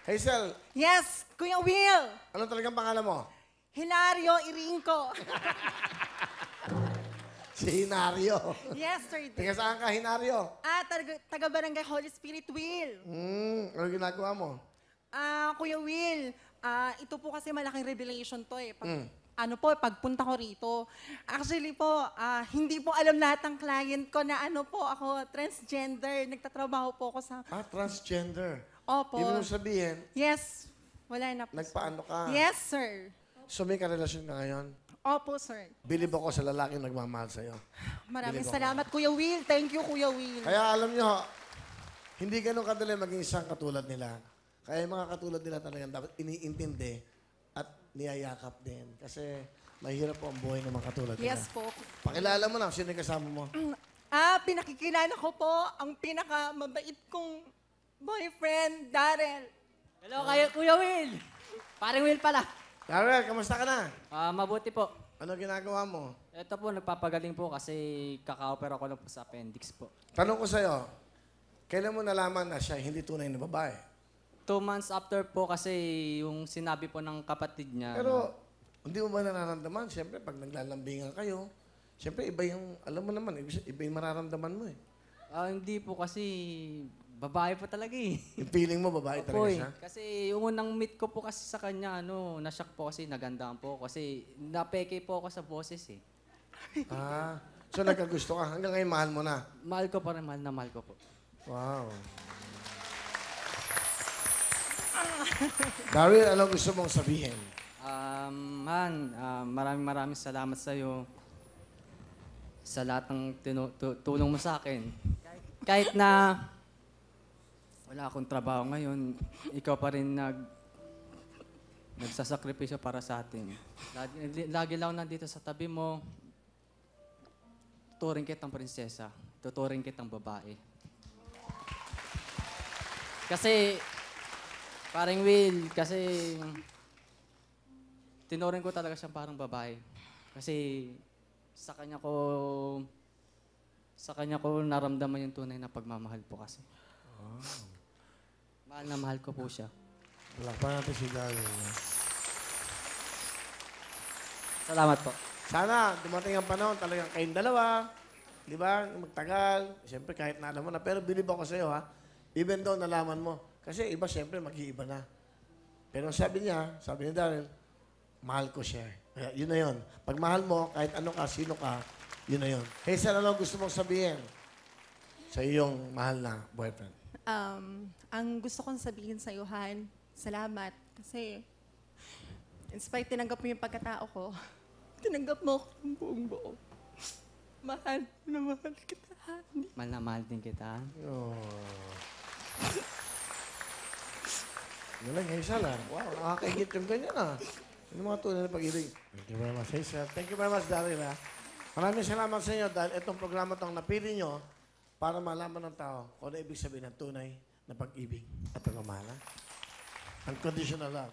Hazel, Yes, Kuya Will. ano talagang pangalan mo? Hilario Irinco. Si Hinario. Yes, sir. Tiga saan ka, Hinario? Taga-barangay Holy Spirit Will. Ano ginagawa mo? Kuya Will, ito po kasi malaking revelation to eh. Pagpunta ko rito. Actually po, hindi po alam lahat ng client ko na ako, transgender. Nagtatrabaho po ako sa... Transgender. Opo. Ibig mo sabihin, Yes. Wala na po. nagpaano ka? Yes, sir. So may karelasyon ka ngayon? Opo, sir. Bilib ako sa lalaking nagmamahal sa'yo. Maraming Bilib ako. salamat, Kuya Will. Thank you, Kuya Will. Kaya alam nyo, hindi ganun kadali maging isang katulad nila. Kaya yung mga katulad nila talagang dapat iniintindi at niyayakap din. Kasi mahirap po ang buhay ng mga katulad nila. Yes po. Pakilala mo na, sino yung kasama mo? Pinakikilala ko po ang pinakamabait kong boyfriend, Darrell. Hello kayo, Kuya Will. Paring Will pala. Darrell, kamusta ka na? Mabuti po. Ano ginagawa mo? Ito po, nagpapagaling po kasi kaka-opera ko lang po sa appendix po. Tanong ko sa'yo, kailan mo nalaman na siya hindi tunay na babae? 2 months after po kasi yung sinabi po ng kapatid niya. Pero, hindi mo ba nararamdaman? Siyempre, pag naglalambingan kayo, siyempre, iba yung, alam mo naman, iba yung mararamdaman mo eh. Hindi po kasi babae po talaga eh. Yung feeling mo, babae Opo, talaga eh. siya? Kasi yung unang meet ko po kasi sa kanya, na-shock po kasi nagandaan po ako. Kasi napeke po ako sa boses eh. So nagkagusto ka. Hanggang ngayon, mahal mo na. Mahal ko pa rin, mahal na mahal ko po. Wow. Daryl, ano gusto mong sabihin? Maraming salamat sa iyo sa lahat ng tulong mo sa akin. Kahit na wala akong trabaho ngayon, ikaw pa rin nagsasakripisyo para sa atin. Lagi lang ako nandito sa tabi mo. Tuturing kitang prinsesa. Tuturing kitang babae. Kasi, parang Will, kasi tinuring ko talaga siyang parang babae. Kasi sa kanya ko naramdaman yung tunay na pagmamahal po kasi. Mahal na mahal ko po siya. Palakpakan natin si Daryl. Salamat po. Sana dumating ang panahon talagang kayong dalawa. Di ba? Magtagal. Siyempre kahit na alam mo na. Pero bilib ako sa'yo ha. Even though nalaman mo. Kasi iba siyempre mag-iiba na. Pero sabi ni Daryl, mahal ko siya. Kaya yun na yun. Pag mahal mo, kahit ano ka, sino ka, yun na yun. Hazel, ano gusto mong sabihin sa iyong mahal na boyfriend? Ang gusto kong sabihin sa Han, salamat. Kasi, in spite tinanggap mo yung pagkatao ko, tinanggap mo ako ng buong buo. Mahal na mahal kita, honey. Mahal na mahal din kita. Oh. Yun lang, Hazel ah. Wow, nakakaigit yung ganyan ah. Yung mga tunay na pag-ibig. Thank you very much, Hazel. Thank you very much, Daryl ah. Maraming salamat sa inyo dahil itong programa itong napili nyo para malaman ng tao kung ano ibig sabihin ng tunay na pag-ibig at pagmamahal. Unconditional love.